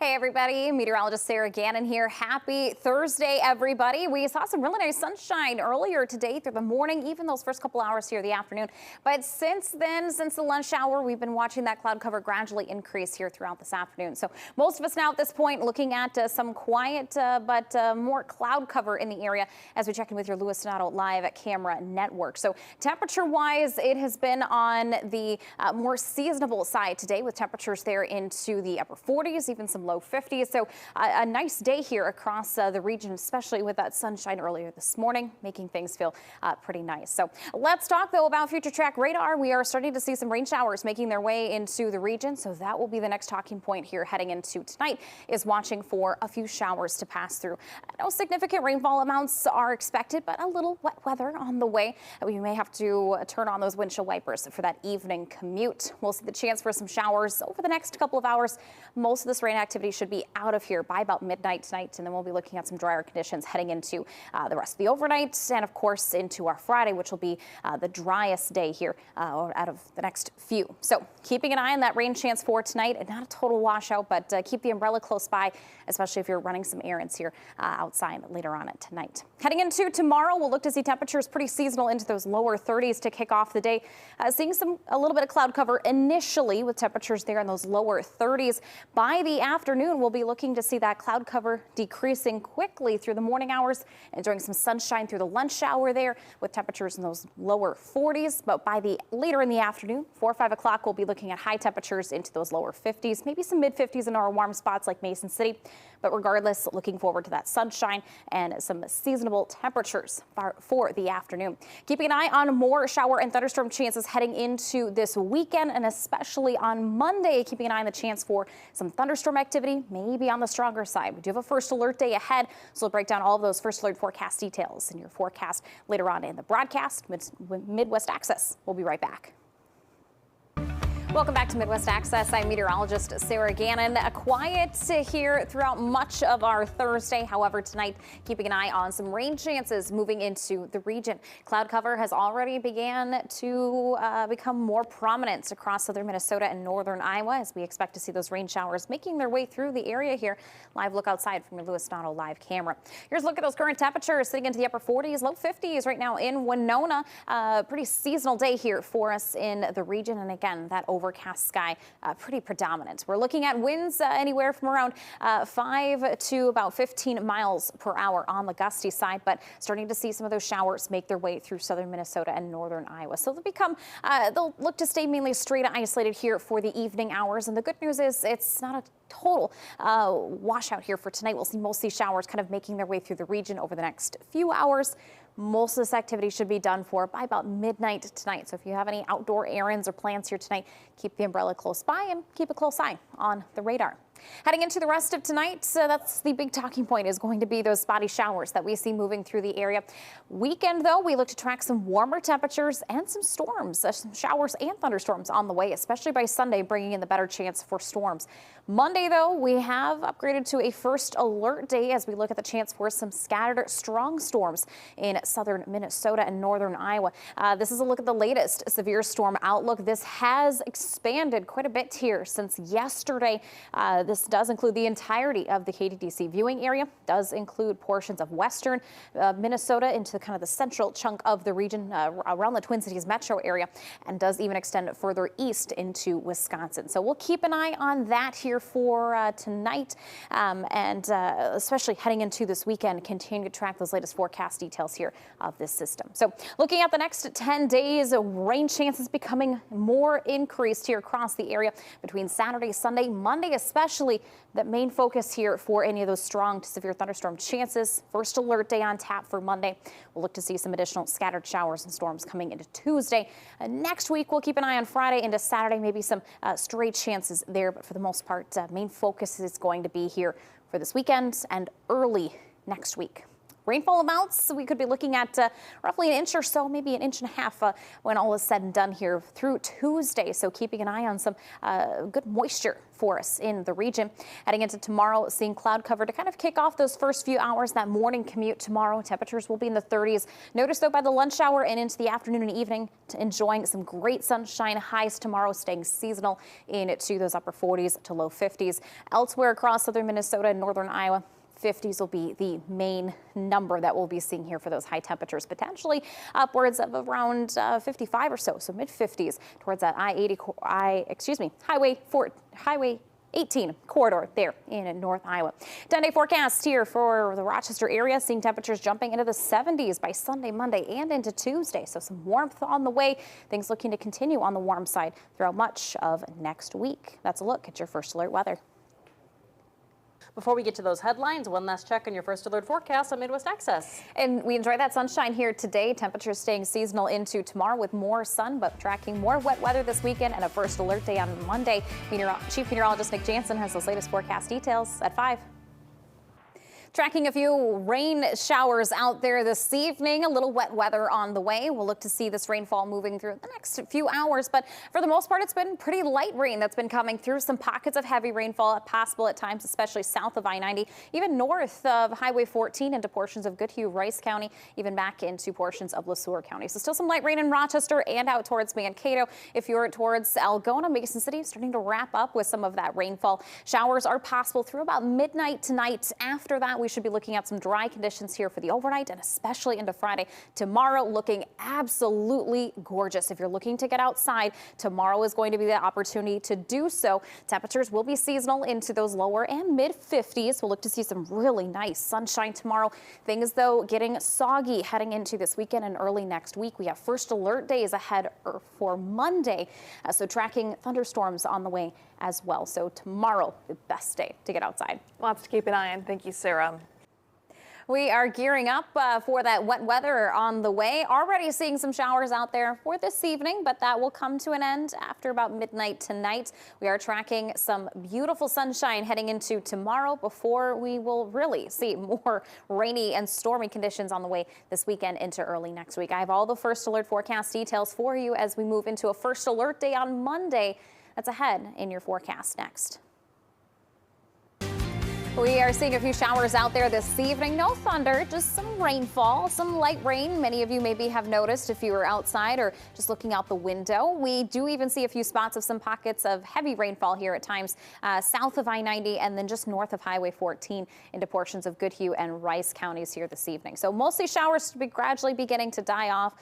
Hey everybody, meteorologist Sarah Gannon here. Happy Thursday, everybody. We saw some really nice sunshine earlier today through the morning, even those first couple hours here in the afternoon. But since then, since the lunch hour, we've been watching that cloud cover gradually increase here throughout this afternoon. So most of us now at this point looking at some quiet but more cloud cover in the area as we check in with your Lewis Donato live camera network. So temperature wise, it has been on the more seasonable side today with temperatures there into the upper 40s, even some low 50s. So a nice day here across the region, especially with that sunshine earlier this morning, making things feel pretty nice. So let's talk though about future track radar. We are starting to see some rain showers making their way into the region. So that will be the next talking point here heading into tonight, is watching for a few showers to pass through. No significant rainfall amounts are expected, but a little wet weather on the way. We may have to turn on those windshield wipers for that evening commute. We'll see the chance for some showers over the next couple of hours. Most of this rain activity should be out of here by about midnight tonight, and then we'll be looking at some drier conditions heading into the rest of the overnight and of course into our Friday, which will be the driest day here out of the next few. So keeping an eye on that rain chance for tonight, and not a total washout, but keep the umbrella close by, especially if you're running some errands here outside later on tonight. Heading into tomorrow, we'll look to see temperatures pretty seasonal into those lower 30s to kick off the day, seeing a little bit of cloud cover initially with temperatures there in those lower 30s. By the afternoon, we'll be looking to see that cloud cover decreasing quickly through the morning hours, enjoying some sunshine through the lunch hour there with temperatures in those lower 40s. But by the later in the afternoon, 4 or 5 o'clock, we'll be looking at high temperatures into those lower 50s, maybe some mid 50s in our warm spots like Mason City. But regardless, looking forward to that sunshine and some seasonable temperatures for the afternoon. Keeping an eye on more shower and thunderstorm chances heading into this weekend, and especially on Monday, keeping an eye on the chance for some thunderstorm activity, maybe on the stronger side. We do have a first alert day ahead, so we'll break down all of those first alert forecast details in your forecast later on in the broadcast. Midwest Access. We'll be right back. Welcome back to Midwest Access. I'm meteorologist Sarah Gannon. Quiet here throughout much of our Thursday. However, tonight, keeping an eye on some rain chances moving into the region. Cloud cover has already began to become more prominent across southern Minnesota and northern Iowa, as we expect to see those rain showers making their way through the area here. Live look outside from your Lewis Donato live camera. Here's a look at those current temperatures sitting into the upper 40s, low 50s right now in Winona. Pretty seasonal day here for us in the region. And again, that overcast sky pretty predominant. We're looking at winds anywhere from around 5 to about 15 miles per hour on the gusty side, but starting to see some of those showers make their way through southern Minnesota and northern Iowa. So they'll look to stay mainly straight isolated here for the evening hours. And the good news is it's not a total washout here for tonight. We'll see most of these showers kind of making their way through the region over the next few hours. Most of this activity should be done for by about midnight tonight. So if you have any outdoor errands or plans here tonight, keep the umbrella close by and keep a close eye on the radar. Heading into the rest of tonight, that's the big talking point, is going to be those spotty showers that we see moving through the area. Weekend, though, we look to track some warmer temperatures and some storms, some showers and thunderstorms on the way, especially by Sunday, bringing in the better chance for storms. Monday, though, we have upgraded to a first alert day as we look at the chance for some scattered strong storms in southern Minnesota and northern Iowa. This is a look at the latest severe storm outlook. This has expanded quite a bit here since yesterday. This does include the entirety of the KDDC viewing area, does include portions of western Minnesota into kind of the central chunk of the region around the Twin Cities metro area, and does even extend further east into Wisconsin. So we'll keep an eye on that here for tonight, and especially heading into this weekend, continue to track those latest forecast details here of this system. So looking at the next 10 days, rain chances becoming more increased here across the area between Saturday, Sunday, Monday especially. The main focus here for any of those strong to severe thunderstorm chances. First alert day on tap for Monday. We'll look to see some additional scattered showers and storms coming into Tuesday. Next week, we'll keep an eye on Friday into Saturday, maybe some stray chances there. But for the most part, main focus is going to be here for this weekend and early next week. Rainfall amounts, we could be looking at roughly an inch or so, maybe an inch and a half when all is said and done here through Tuesday. So keeping an eye on some good moisture for us in the region. Heading into tomorrow, seeing cloud cover to kind of kick off those first few hours. That morning commute tomorrow, temperatures will be in the 30s. Notice though by the lunch hour and into the afternoon and evening, enjoying some great sunshine. Highs tomorrow staying seasonal into those upper 40s to low 50s. Elsewhere across southern Minnesota and northern Iowa, 50s will be the main number that we'll be seeing here for those high temperatures, potentially upwards of around 55 or so, so mid 50s towards that Highway 18 corridor there in North Iowa. 10-day forecast here for the Rochester area, seeing temperatures jumping into the 70s by Sunday, Monday, and into Tuesday. So some warmth on the way. Things looking to continue on the warm side throughout much of next week. That's a look at your first alert weather. Before we get to those headlines, one last check on your first alert forecast on Midwest Access. And we enjoy that sunshine here today. Temperatures staying seasonal into tomorrow with more sun, but tracking more wet weather this weekend and a first alert day on Monday. Chief Meteorologist Nick Jansen has those latest forecast details at 5. Tracking a few rain showers out there this evening. A little wet weather on the way. We'll look to see this rainfall moving through the next few hours, but for the most part, it's been pretty light rain that's been coming through. Some pockets of heavy rainfall possible at times, especially south of I-90, even north of Highway 14 into portions of Goodhue, Rice County, even back into portions of LeSueur County. So still some light rain in Rochester and out towards Mankato. If you're towards Algona, Mason City, starting to wrap up with some of that rainfall. Showers are possible through about midnight tonight. After that, we should be looking at some dry conditions here for the overnight and especially into Friday. Tomorrow looking absolutely gorgeous. If you're looking to get outside, tomorrow is going to be the opportunity to do so. Temperatures will be seasonal into those lower and mid 50s. We'll look to see some really nice sunshine tomorrow. Things though getting soggy heading into this weekend and early next week. We have first alert days ahead for Monday. So tracking thunderstorms on the way as well. So tomorrow, the best day to get outside. Lots to keep an eye on. Thank you, Sarah. We are gearing up for that wet weather on the way. Already seeing some showers out there for this evening, but that will come to an end after about midnight tonight. We are tracking some beautiful sunshine heading into tomorrow before we will really see more rainy and stormy conditions on the way this weekend into early next week. I have all the first alert forecast details for you as we move into a first alert day on Monday. That's ahead in your forecast next. We are seeing a few showers out there this evening. No thunder, just some rainfall, some light rain. Many of you maybe have noticed if you were outside or just looking out the window. We do even see a few spots of some pockets of heavy rainfall here at times south of I-90 and then just north of Highway 14 into portions of Goodhue and Rice counties here this evening. So mostly showers to be gradually beginning to die off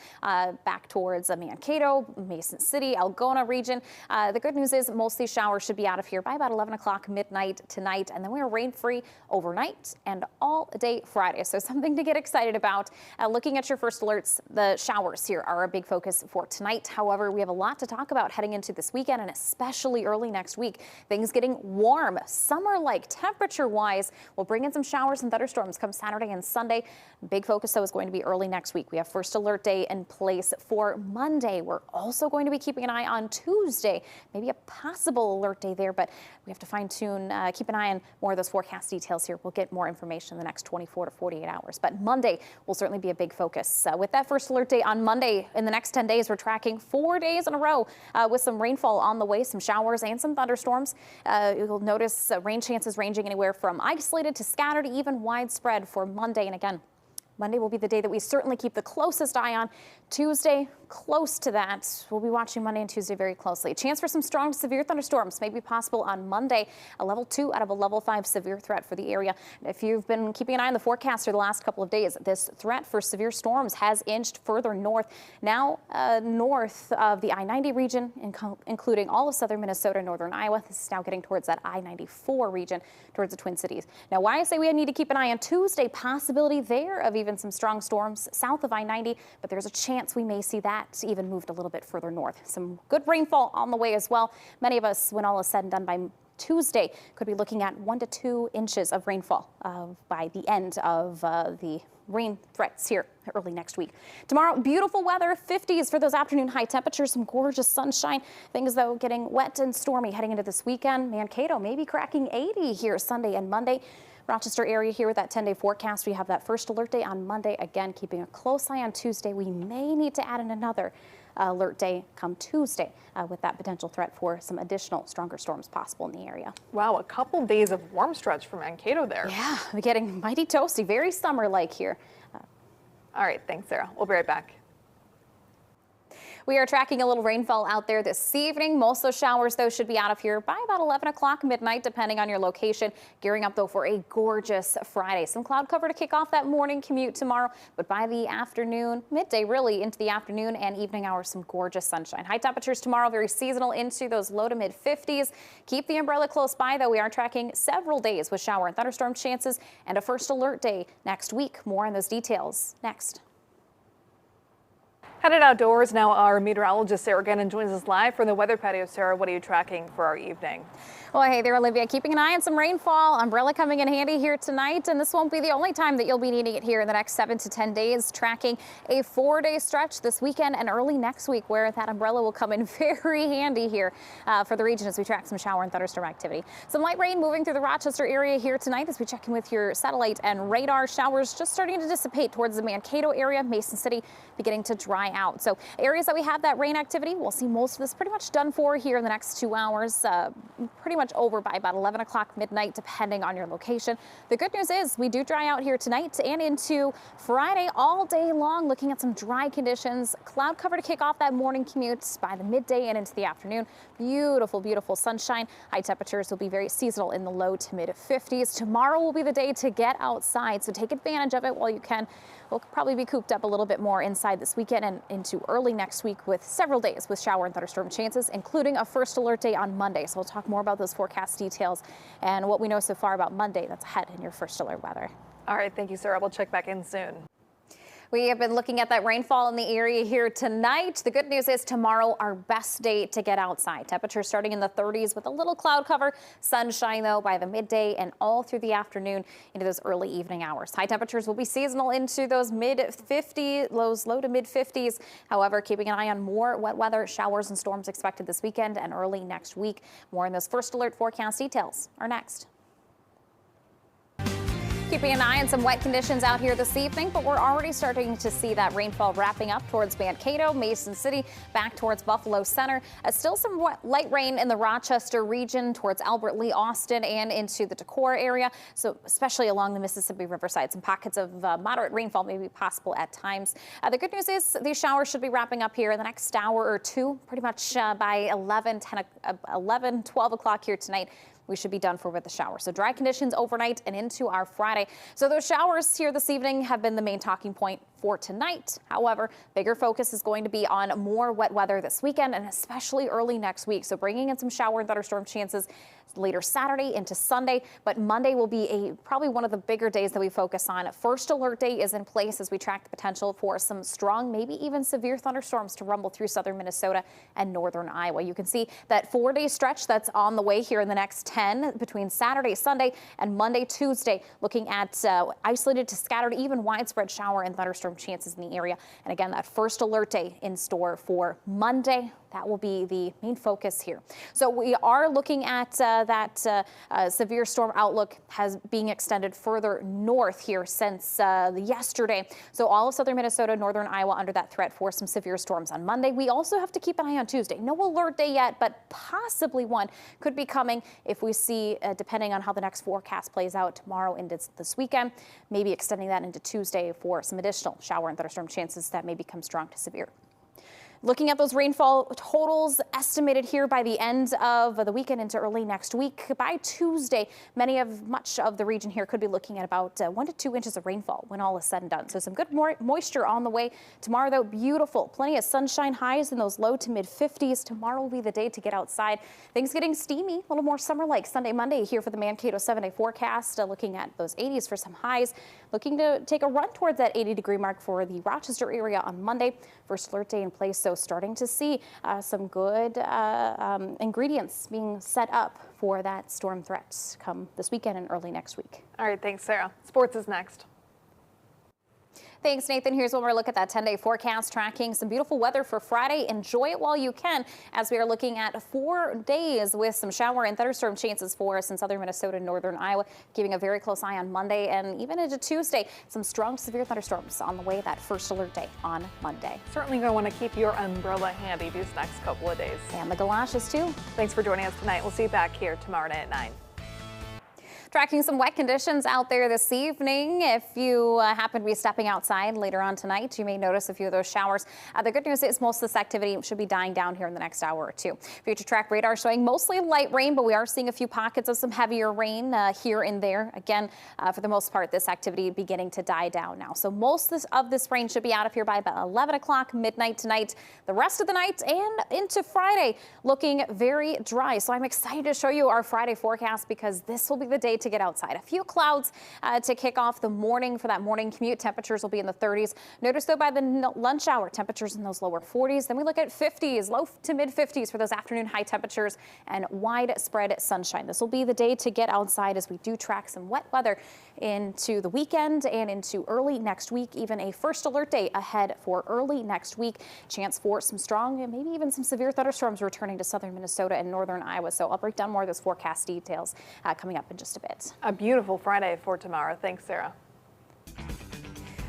back towards Mankato, Mason City, Algona region. The good news is most of these showers should be out of here by about 11 o'clock midnight tonight, and then we are rain-free overnight and all day Friday. So something to get excited about. Looking at your first alerts, the showers here are a big focus for tonight. However, we have a lot to talk about heading into this weekend and especially early next week. Things getting warm, summer-like temperature-wise. We'll bring in some showers and thunderstorms come Saturday and Sunday. Big focus, though, is going to be early next week. We have first alert day in place for Monday. We're also going to be keeping an eye on Tuesday. Maybe a possible alert day there, but we have to fine-tune, keep an eye on more of those forecasts details here. We'll get more information in the next 24 to 48 hours. But Monday will certainly be a big focus. With that first alert day on Monday, in the next 10 days, we're tracking 4 days in a row with some rainfall on the way, some showers and some thunderstorms. You'll notice rain chances ranging anywhere from isolated to scattered, even widespread for Monday. And again, Monday will be the day that we certainly keep the closest eye on. Tuesday, close to that. We'll be watching Monday and Tuesday very closely. A chance for some strong to severe thunderstorms may be possible on Monday. A level 2 out of a level 5 severe threat for the area. If you've been keeping an eye on the forecast for the last couple of days, this threat for severe storms has inched further north. Now north of the I-90 region, including all of southern Minnesota, northern Iowa. This is now getting towards that I-94 region, towards the Twin Cities. Now, why I say we need to keep an eye on Tuesday, possibility there of even some strong storms south of I-90, but there's a chance we may see that even moved a little bit further north. Some good rainfall on the way as well. Many of us, when all is said and done by Tuesday, could be looking at 1 to 2 inches of rainfall by the end of the rain threats here early next week. Tomorrow, beautiful weather, 50s for those afternoon high temperatures, some gorgeous sunshine. Things, though, getting wet and stormy heading into this weekend. Mankato maybe cracking 80 here Sunday and Monday. Rochester area here with that 10-day forecast. We have that first alert day on Monday. Again, keeping a close eye on Tuesday. We may need to add in another alert day come Tuesday with that potential threat for some additional stronger storms possible in the area. Wow, a couple days of warm stretch for Mankato there. Yeah, we're getting mighty toasty, very summer-like here. All right, thanks, Sarah. We'll be right back. We are tracking a little rainfall out there this evening. Most of those showers, though, should be out of here by about 11 o'clock midnight, depending on your location. Gearing up, though, for a gorgeous Friday. Some cloud cover to kick off that morning commute tomorrow, but by the afternoon, midday really into the afternoon and evening hours, some gorgeous sunshine. High temperatures tomorrow, very seasonal into those low to mid 50s. Keep the umbrella close by, though. We are tracking several days with shower and thunderstorm chances and a first alert day next week. More on those details next. Headed outdoors now, our meteorologist Sarah Gannon joins us live from the weather patio. Sarah, what are you tracking for our evening? Well, hey there, Olivia. Keeping an eye on some rainfall. Umbrella coming in handy here tonight, and this won't be the only time that you'll be needing it here in the next 7 to 10 days. Tracking a 4-day stretch this weekend and early next week, where that umbrella will come in very handy here for the region as we track some shower and thunderstorm activity. Some light rain moving through the Rochester area here tonight as we check in with your satellite and radar. Showers just starting to dissipate towards the Mankato area. Mason City beginning to dry out. So areas that we have that rain activity, we'll see most of this pretty much done for here in the next 2 hours. Pretty much over by about 11 o'clock midnight, depending on your location. The good news is we do dry out here tonight and into Friday all day long, looking at some dry conditions. Cloud cover to kick off that morning commute by the midday and into the afternoon. Beautiful, beautiful sunshine. High temperatures will be very seasonal in the low to mid 50s. Tomorrow will be the day to get outside, so take advantage of it while you can. We'll probably be cooped up a little bit more inside this weekend and into early next week with several days with shower and thunderstorm chances, including a first alert day on Monday. So we'll talk more about those forecast details and what we know so far about Monday that's ahead in your first alert weather. All right, thank you, Sarah. We'll check back in soon. We have been looking at that rainfall in the area here tonight. The good news is tomorrow, our best day to get outside. Temperatures starting in the 30s with a little cloud cover. Sunshine, though, by the midday and all through the afternoon into those early evening hours. High temperatures will be seasonal into those mid 50s, those low to mid 50s. However, keeping an eye on more wet weather, showers and storms expected this weekend and early next week. More in those first alert forecast details are next. Keeping an eye on some wet conditions out here this evening, but we're already starting to see that rainfall wrapping up towards Mankato, Mason City, back towards Buffalo Center. Still some light rain in the Rochester region towards Albert Lee, Austin, and into the Decorah area. So especially along the Mississippi Riverside, some pockets of moderate rainfall may be possible at times. The good news is these showers should be wrapping up here in the next hour or two, pretty much by 11, 12 o'clock here tonight. We should be done for with the shower. So dry conditions overnight and into our Friday. So those showers here this evening have been the main talking point for tonight. However, bigger focus is going to be on more wet weather this weekend and especially early next week. So bringing in some shower and thunderstorm chances later Saturday into Sunday, but Monday will be probably one of the bigger days that we focus on. First alert day is in place as we track the potential for some strong, maybe even severe thunderstorms to rumble through southern Minnesota and northern Iowa. You can see that 4-day stretch that's on the way here in the next 10 between Saturday, Sunday, and Monday, Tuesday, looking at isolated to scattered, even widespread shower and thunderstorm chances in the area. And again, that first alert day in store for Monday. That will be the main focus here. So we are looking at that severe storm outlook being extended further north here since yesterday. So all of southern Minnesota, northern Iowa under that threat for some severe storms on Monday. We also have to keep an eye on Tuesday. No alert day yet, but possibly one could be coming if we see, depending on how the next forecast plays out tomorrow into this weekend, maybe extending that into Tuesday for some additional shower and thunderstorm chances that may become strong to severe. Looking at those rainfall totals estimated here by the end of the weekend into early next week. By Tuesday, much of the region here could be looking at about 1 to 2 inches of rainfall when all is said and done. So some good moisture on the way. Tomorrow, though, beautiful. Plenty of sunshine, highs in those low to mid 50s. Tomorrow will be the day to get outside. Things getting steamy, a little more summer-like Sunday, Monday here for the Mankato 7-day forecast. Looking at those 80s for some highs. Looking to take a run towards that 80-degree mark for the Rochester area on Monday. First alert day in place. So So starting to see some good ingredients being set up for that storm threat come this weekend and early next week. All right, thanks, Sarah. Sports is next. Thanks, Nathan. Here's one more look at that 10-day forecast, tracking some beautiful weather for Friday. Enjoy it while you can, as we are looking at 4 days with some shower and thunderstorm chances for us in southern Minnesota and northern Iowa, keeping a very close eye on Monday and even into Tuesday. Some strong severe thunderstorms on the way that first alert day on Monday. Certainly going to want to keep your umbrella handy these next couple of days. And the galoshes, too. Thanks for joining us tonight. We'll see you back here tomorrow night at 9. Tracking some wet conditions out there this evening. If you happen to be stepping outside later on tonight, you may notice a few of those showers. The good news is most of this activity should be dying down here in the next hour or two. Future track radar showing mostly light rain, but we are seeing a few pockets of some heavier rain here and there. Again, for the most part, this activity beginning to die down now. So most of this rain should be out of here by about 11 o'clock midnight tonight. The rest of the night and into Friday looking very dry. So I'm excited to show you our Friday forecast because this will be the day to get outside. A few clouds to kick off the morning for that morning commute. Temperatures will be in the 30s. Notice though by the lunch hour, temperatures in those lower 40s. Then we look at 50s, low to mid 50s for those afternoon high temperatures and widespread sunshine. This will be the day to get outside as we do track some wet weather into the weekend and into early next week. Even a first alert day ahead for early next week. Chance for some strong and maybe even some severe thunderstorms returning to southern Minnesota and northern Iowa. So I'll break down more of those forecast details coming up in just a bit. A beautiful Friday for tomorrow. Thanks, Sarah.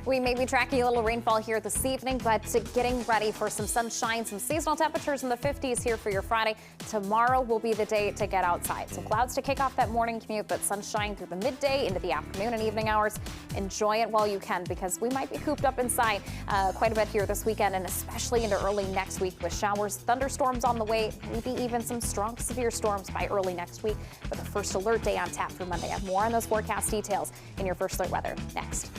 We may be tracking a little rainfall here this evening, but getting ready for some sunshine, some seasonal temperatures in the 50s here for your Friday. Tomorrow will be the day to get outside. So clouds to kick off that morning commute, but sunshine through the midday into the afternoon and evening hours. Enjoy it while you can because we might be cooped up inside quite a bit here this weekend and especially into early next week with showers, thunderstorms on the way, maybe even some strong severe storms by early next week with a first alert day on tap for Monday. I have more on those forecast details in your first alert weather next.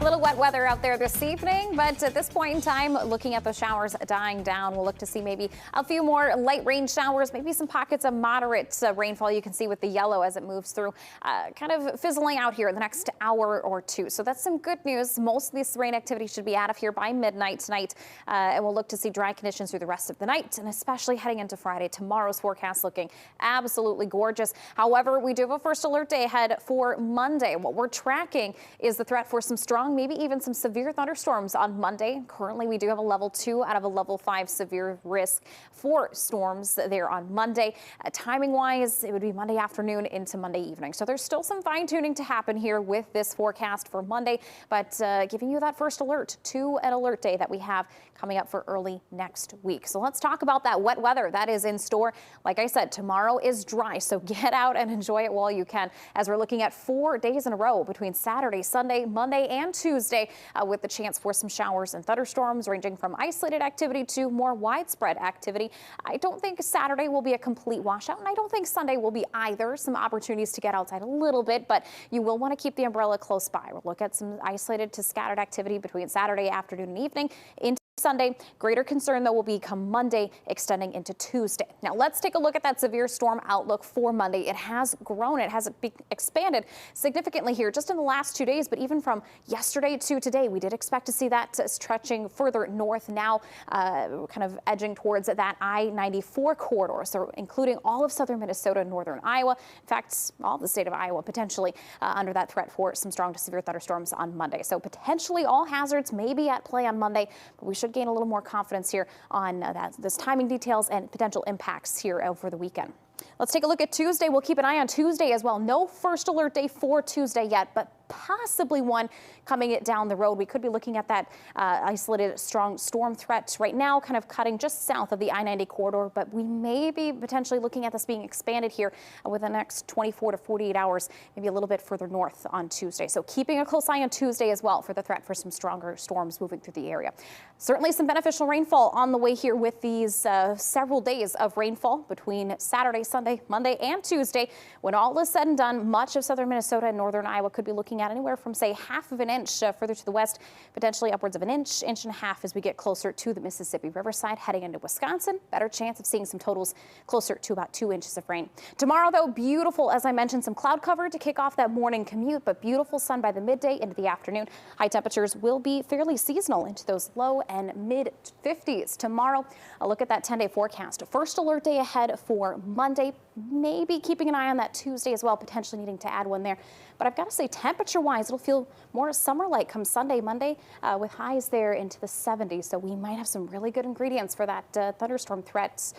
A little wet weather out there this evening, but at this point in time, looking at the showers dying down, we'll look to see maybe a few more light rain showers, maybe some pockets of moderate rainfall. You can see with the yellow as it moves through, kind of fizzling out here in the next hour or two. So that's some good news. Most of this rain activity should be out of here by midnight tonight, and we'll look to see dry conditions through the rest of the night, and especially heading into Friday. Tomorrow's forecast looking absolutely gorgeous. However, we do have a first alert day ahead for Monday. What we're tracking is the threat for some strong, maybe even some severe thunderstorms on Monday. Currently, we do have a level 2 out of a level 5 severe risk for storms there on Monday. Timing wise, it would be Monday afternoon into Monday evening. So there's still some fine tuning to happen here with this forecast for Monday, but giving you that first alert to an alert day that we have coming up for early next week. So let's talk about that wet weather that is in store. Like I said, tomorrow is dry, so get out and enjoy it while you can as we're looking at 4 days in a row between Saturday, Sunday, Monday, and Tuesday with the chance for some showers and thunderstorms ranging from isolated activity to more widespread activity. I don't think Saturday will be a complete washout, and I don't think Sunday will be either. Some opportunities to get outside a little bit, but you will want to keep the umbrella close by. We'll look at some isolated to scattered activity between Saturday afternoon and evening into Sunday. Greater concern, though, will be come Monday, extending into Tuesday. Now, let's take a look at that severe storm outlook for Monday. It has grown. It has expanded significantly here just in the last 2 days, but even from yesterday to today, we did expect to see that stretching further north now, kind of edging towards that I-94 corridor, so including all of southern Minnesota and northern Iowa. In fact, all of the state of Iowa potentially under that threat for some strong to severe thunderstorms on Monday. So potentially all hazards may be at play on Monday, but we should gain a little more confidence here on this timing details and potential impacts here over the weekend. Let's take a look at Tuesday. We'll keep an eye on Tuesday as well. No first alert day for Tuesday yet, but possibly one coming down the road. We could be looking at that isolated strong storm threat right now, kind of cutting just south of the I-90 corridor, but we may be potentially looking at this being expanded here within the next 24 to 48 hours, maybe a little bit further north on Tuesday. So keeping a close eye on Tuesday as well for the threat for some stronger storms moving through the area. Certainly some beneficial rainfall on the way here with these several days of rainfall between Saturday, Sunday, Monday, and Tuesday. When all is said and done, much of southern Minnesota and northern Iowa could be looking at anywhere from, say, half of an inch further to the west, potentially upwards of an inch, inch and a half as we get closer to the Mississippi Riverside heading into Wisconsin. Better chance of seeing some totals closer to about 2 inches of rain. Tomorrow, though, beautiful, as I mentioned, some cloud cover to kick off that morning commute, but beautiful sun by the midday into the afternoon. High temperatures will be fairly seasonal into those low and mid 50s tomorrow. A look at that 10-day forecast. First alert day ahead for Monday, maybe keeping an eye on that Tuesday as well, potentially needing to add one there. But I've got to say, temperature-wise, it'll feel more summer-like come Sunday, Monday, with highs there into the 70s. So we might have some really good ingredients for that thunderstorm threats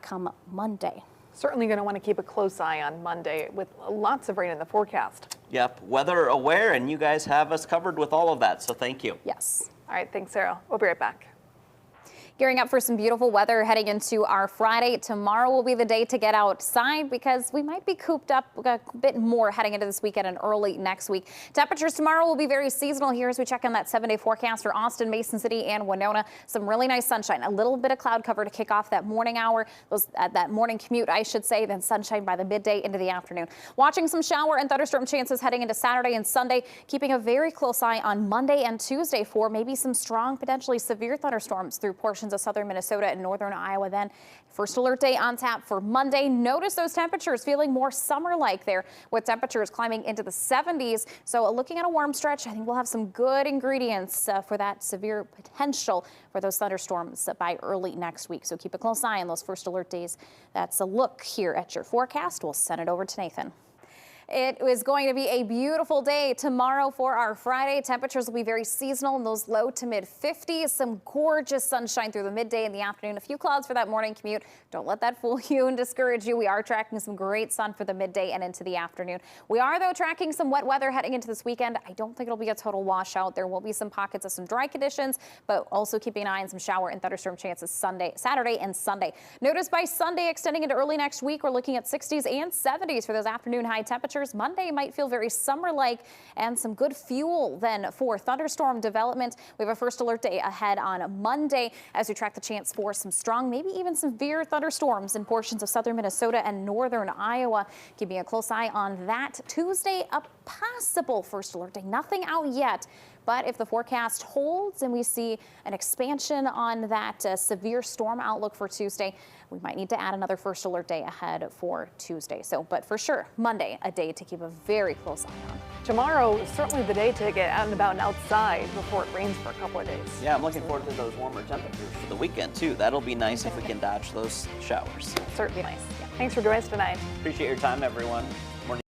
come Monday. Certainly going to want to keep a close eye on Monday with lots of rain in the forecast. Yep, weather aware, and you guys have us covered with all of that, so thank you. Yes. All right, thanks, Sarah. We'll be right back. Gearing up for some beautiful weather heading into our Friday. Tomorrow will be the day to get outside because we might be cooped up a bit more heading into this weekend and early next week. Temperatures tomorrow will be very seasonal here as we check on that 7-day forecast for Austin, Mason City, and Winona. Some really nice sunshine, a little bit of cloud cover to kick off that morning hour, that morning commute, I should say, then sunshine by the midday into the afternoon. Watching some shower and thunderstorm chances heading into Saturday and Sunday, keeping a very close eye on Monday and Tuesday for maybe some strong, potentially severe thunderstorms through portions of southern Minnesota and northern Iowa. Then first alert day on tap for Monday. Notice those temperatures feeling more summer-like there with temperatures climbing into the 70s. So looking at a warm stretch, I think we'll have some good ingredients for that severe potential for those thunderstorms by early next week. So keep a close eye on those first alert days. That's a look here at your forecast. We'll send it over to Nathan. It is going to be a beautiful day tomorrow for our Friday. Temperatures will be very seasonal in those low to mid 50s. Some gorgeous sunshine through the midday and the afternoon. A few clouds for that morning commute. Don't let that fool you and discourage you. We are tracking some great sun for the midday and into the afternoon. We are, though, tracking some wet weather heading into this weekend. I don't think it'll be a total washout. There will be some pockets of some dry conditions, but also keeping an eye on some shower and thunderstorm chances Saturday and Sunday. Notice by Sunday extending into early next week, we're looking at 60s and 70s for those afternoon high temperatures. Monday might feel very summer-like and some good fuel then for thunderstorm development. We have a first alert day ahead on Monday as we track the chance for some strong, maybe even severe thunderstorms in portions of southern Minnesota and northern Iowa. Keeping a close eye on that. Tuesday, a possible first alert day. Nothing out yet. But if the forecast holds and we see an expansion on that severe storm outlook for Tuesday, we might need to add another first alert day ahead for Tuesday. But for sure, Monday, a day to keep a very close eye on. Tomorrow is certainly the day to get out and about and outside before it rains for a couple of days. Yeah, I'm looking forward to those warmer temperatures for the weekend, too. That'll be nice if we can dodge those showers. Certainly nice. Yeah. Thanks for joining us tonight. Appreciate your time, everyone.